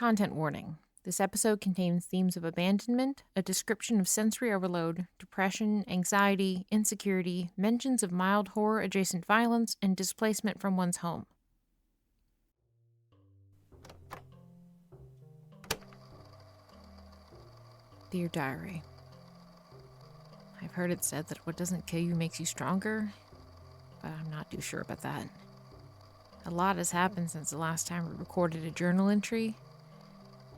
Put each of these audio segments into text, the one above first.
Content warning. This episode contains themes of abandonment, a description of sensory overload, depression, anxiety, insecurity, mentions of mild horror-adjacent violence, and displacement from one's home. Dear Diary, I've heard it said that what doesn't kill you makes you stronger, but I'm not too sure about that. A lot has happened since the last time we recorded a journal entry,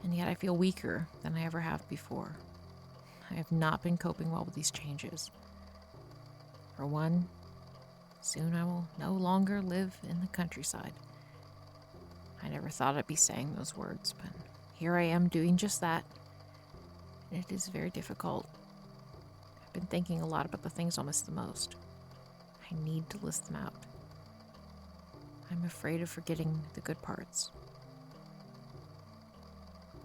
and yet I feel weaker than I ever have before. I have not been coping well with these changes. For one, soon I will no longer live in the countryside. I never thought I'd be saying those words, but here I am doing just that. And it is very difficult. I've been thinking a lot about the things I'll miss the most. I need to list them out. I'm afraid of forgetting the good parts.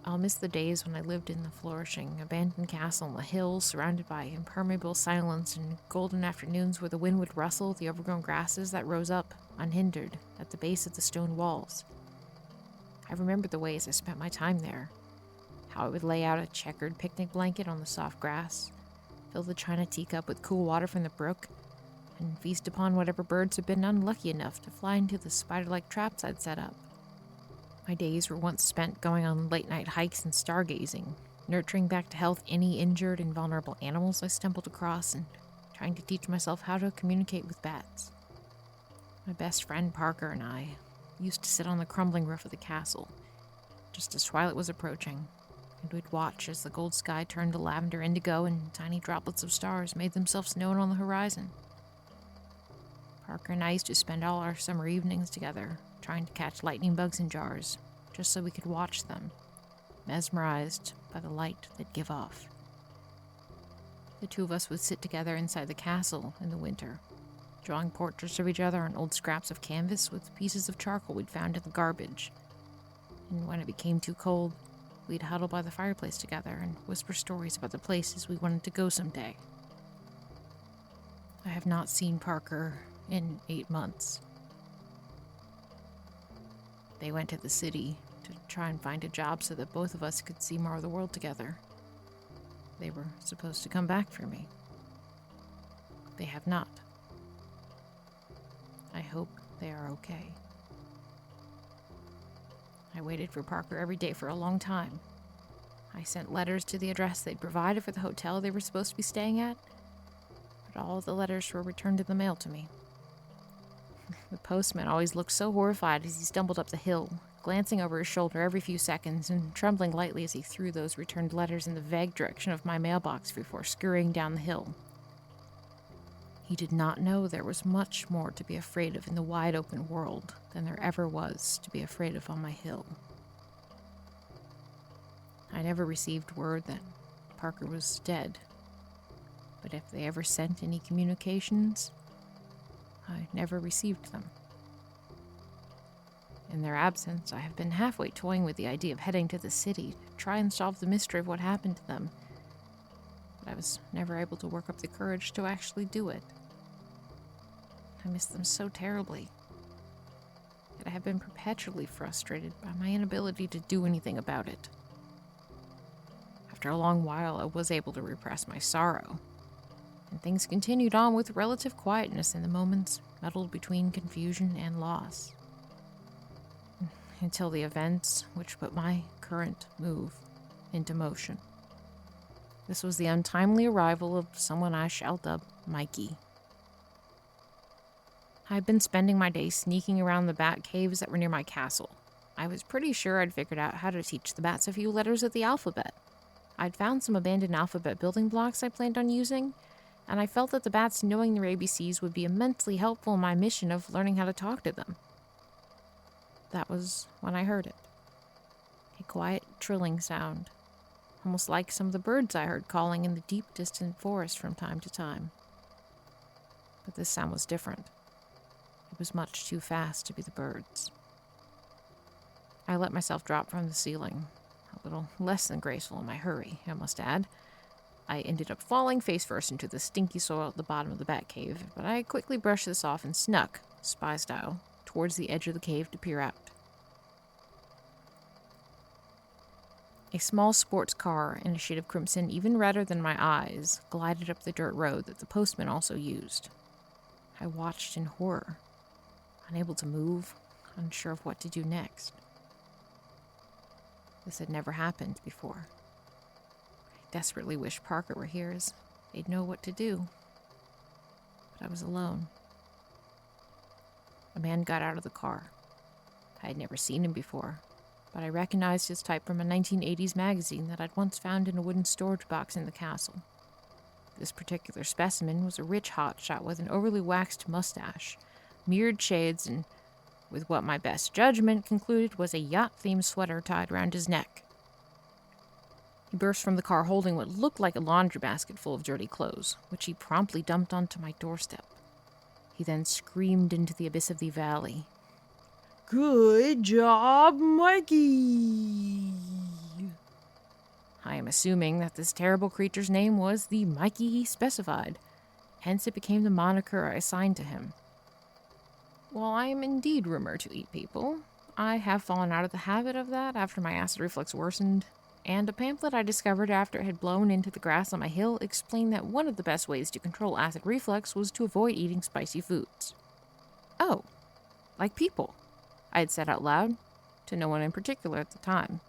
I'll miss the days when I lived in the flourishing, abandoned castle on the hills, surrounded by impermeable silence and golden afternoons where the wind would rustle the overgrown grasses that rose up, unhindered, at the base of the stone walls. I remember the ways I spent my time there, how I would lay out a checkered picnic blanket on the soft grass, fill the china teacup with cool water from the brook, and feast upon whatever birds had been unlucky enough to fly into the spider-like traps I'd set up. My days were once spent going on late-night hikes and stargazing, nurturing back to health any injured and vulnerable animals I stumbled across, and trying to teach myself how to communicate with bats. My best friend Parker and I used to sit on the crumbling roof of the castle, just as twilight was approaching, and we'd watch as the gold sky turned to lavender indigo and tiny droplets of stars made themselves known on the horizon. Parker and I used to spend all our summer evenings together, trying to catch lightning bugs in jars, just so we could watch them, mesmerized by the light they'd give off. The two of us would sit together inside the castle in the winter, drawing portraits of each other on old scraps of canvas with pieces of charcoal we'd found in the garbage. And when it became too cold, we'd huddle by the fireplace together and whisper stories about the places we wanted to go someday. I have not seen Parker in 8 months. They went to the city to try and find a job so that both of us could see more of the world together. They were supposed to come back for me. They have not. I hope they are okay. I waited for Parker every day for a long time. I sent letters to the address they'd provided for the hotel they were supposed to be staying at, but all of the letters were returned in the mail to me. The postman always looked so horrified as he stumbled up the hill, glancing over his shoulder every few seconds and trembling lightly as he threw those returned letters in the vague direction of my mailbox before scurrying down the hill. He did not know there was much more to be afraid of in the wide open world than there ever was to be afraid of on my hill. I never received word that Parker was dead, but if they ever sent any communications, I never received them. In their absence, I have been halfway toying with the idea of heading to the city to try and solve the mystery of what happened to them, but I was never able to work up the courage to actually do it. I miss them so terribly, yet I have been perpetually frustrated by my inability to do anything about it. After a long while, I was able to repress my sorrow, and things continued on with relative quietness in the moments muddled between confusion and loss. Until the events which put my current move into motion. This was the untimely arrival of someone I shall dub Mikey. I had been spending my days sneaking around the bat caves that were near my castle. I was pretty sure I'd figured out how to teach the bats a few letters of the alphabet. I'd found some abandoned alphabet building blocks I planned on using, and I felt that the bats knowing their ABCs would be immensely helpful in my mission of learning how to talk to them. That was when I heard it. A quiet, trilling sound, almost like some of the birds I heard calling in the deep, distant forest from time to time. But this sound was different. It was much too fast to be the birds. I let myself drop from the ceiling, a little less than graceful in my hurry, I must add. I ended up falling face first into the stinky soil at the bottom of the bat cave, but I quickly brushed this off and snuck, spy style, towards the edge of the cave to peer out. A small sports car in a shade of crimson, even redder than my eyes, glided up the dirt road that the postman also used. I watched in horror, unable to move, unsure of what to do next. This had never happened before. I desperately wished Parker were here, as they'd know what to do. But I was alone. A man got out of the car. I had never seen him before, but I recognized his type from a 1980s magazine that I'd once found in a wooden storage box in the castle. This particular specimen was a rich hotshot with an overly waxed mustache, mirrored shades, and with what my best judgment concluded was a yacht-themed sweater tied around his neck. He burst from the car holding what looked like a laundry basket full of dirty clothes, which he promptly dumped onto my doorstep. He then screamed into the abyss of the valley. "Good job, Mikey!" I am assuming that this terrible creature's name was the Mikey he specified, hence it became the moniker I assigned to him. While I am indeed rumored to eat people, I have fallen out of the habit of that after my acid reflux worsened, and a pamphlet I discovered after it had blown into the grass on my hill explained that one of the best ways to control acid reflux was to avoid eating spicy foods. Oh, like people, I had said out loud, to no one in particular at the time.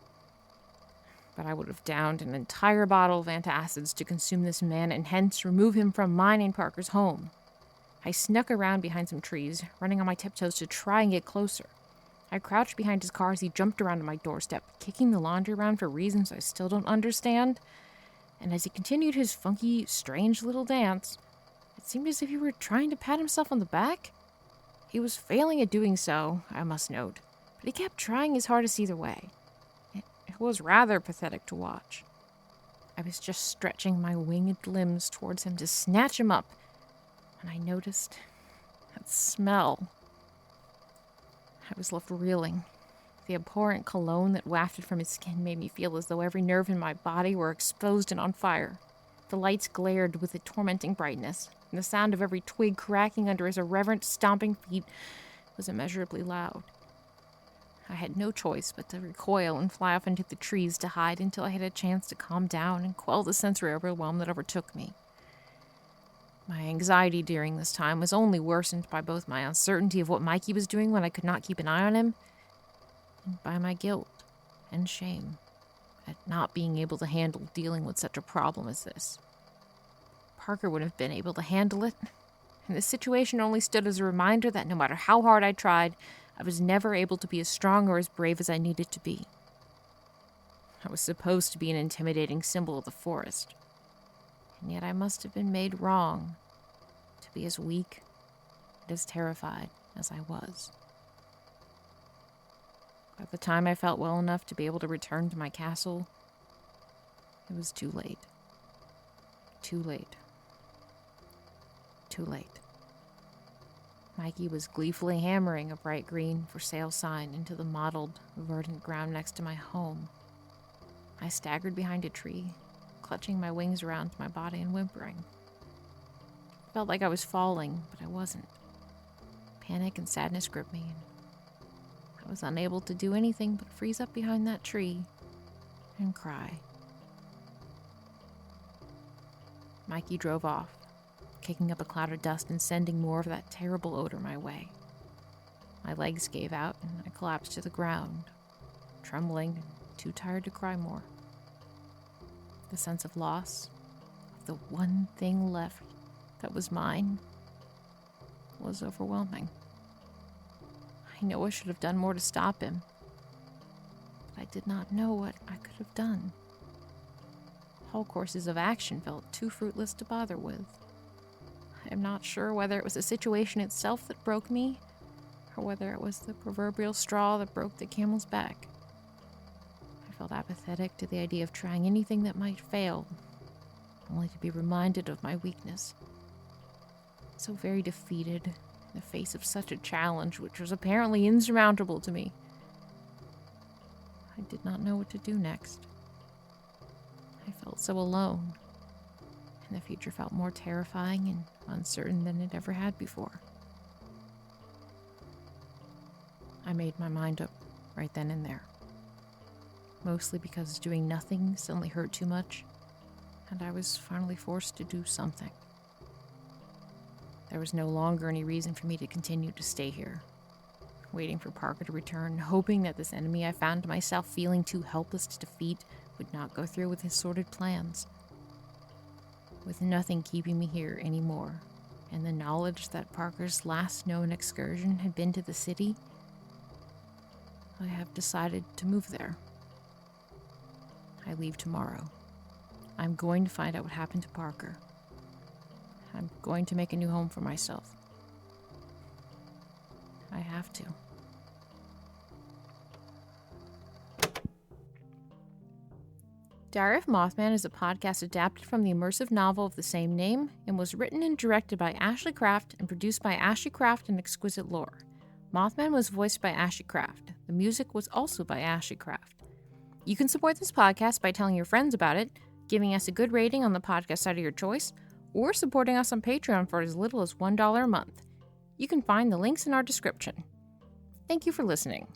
But I would have downed an entire bottle of antacids to consume this man and hence remove him from mine and Parker's home. I snuck around behind some trees, running on my tiptoes to try and get closer. I crouched behind his car as he jumped around to my doorstep, kicking the laundry around for reasons I still don't understand. And as he continued his funky, strange little dance, it seemed as if he were trying to pat himself on the back. He was failing at doing so, I must note, but he kept trying his hardest either way. It was rather pathetic to watch. I was just stretching my winged limbs towards him to snatch him up, and I noticed that smell. I was left reeling. The abhorrent cologne that wafted from his skin made me feel as though every nerve in my body were exposed and on fire. The lights glared with a tormenting brightness, and the sound of every twig cracking under his irreverent stomping feet was immeasurably loud. I had no choice but to recoil and fly off into the trees to hide until I had a chance to calm down and quell the sensory overwhelm that overtook me. My anxiety during this time was only worsened by both my uncertainty of what Mikey was doing when I could not keep an eye on him, and by my guilt and shame at not being able to handle dealing with such a problem as this. Parker would have been able to handle it, and this situation only stood as a reminder that no matter how hard I tried, I was never able to be as strong or as brave as I needed to be. I was supposed to be an intimidating symbol of the forest, and yet I must have been made wrong to be as weak and as terrified as I was. By the time I felt well enough to be able to return to my castle, it was too late. Too late. Too late. Mikey was gleefully hammering a bright green for sale sign into the mottled, verdant ground next to my home. I staggered behind a tree, clutching my wings around my body and whimpering. It felt like I was falling, but I wasn't. Panic and sadness gripped me, and I was unable to do anything but freeze up behind that tree and cry. Mikey drove off, kicking up a cloud of dust and sending more of that terrible odor my way. My legs gave out, and I collapsed to the ground, trembling and too tired to cry more. The sense of loss, of the one thing left that was mine, was overwhelming. I know I should have done more to stop him, but I did not know what I could have done. Whole courses of action felt too fruitless to bother with. I am not sure whether it was the situation itself that broke me, or whether it was the proverbial straw that broke the camel's back. I felt apathetic to the idea of trying anything that might fail, only to be reminded of my weakness. So very defeated in the face of such a challenge which was apparently insurmountable to me. I did not know what to do next. I felt so alone, and the future felt more terrifying and uncertain than it ever had before. I made my mind up right then and there. mostly because doing nothing suddenly hurt too much, and I was finally forced to do something. There was no longer any reason for me to continue to stay here, waiting for Parker to return, hoping that this enemy I found myself feeling too helpless to defeat would not go through with his sordid plans. With nothing keeping me here anymore, and the knowledge that Parker's last known excursion had been to the city, I have decided to move there. I leave tomorrow. I'm going to find out what happened to Parker. I'm going to make a new home for myself. I have to. Diary of Mothman is a podcast adapted from the immersive novel of the same name and was written and directed by Ashlee Craft and produced by Ashlee Craft and Exquisite Lore. Mothman was voiced by Ashlee Craft. The music was also by Ashlee Craft. You can support this podcast by telling your friends about it, giving us a good rating on the podcast site of your choice, or supporting us on Patreon for as little as $1 a month. You can find the links in our description. Thank you for listening.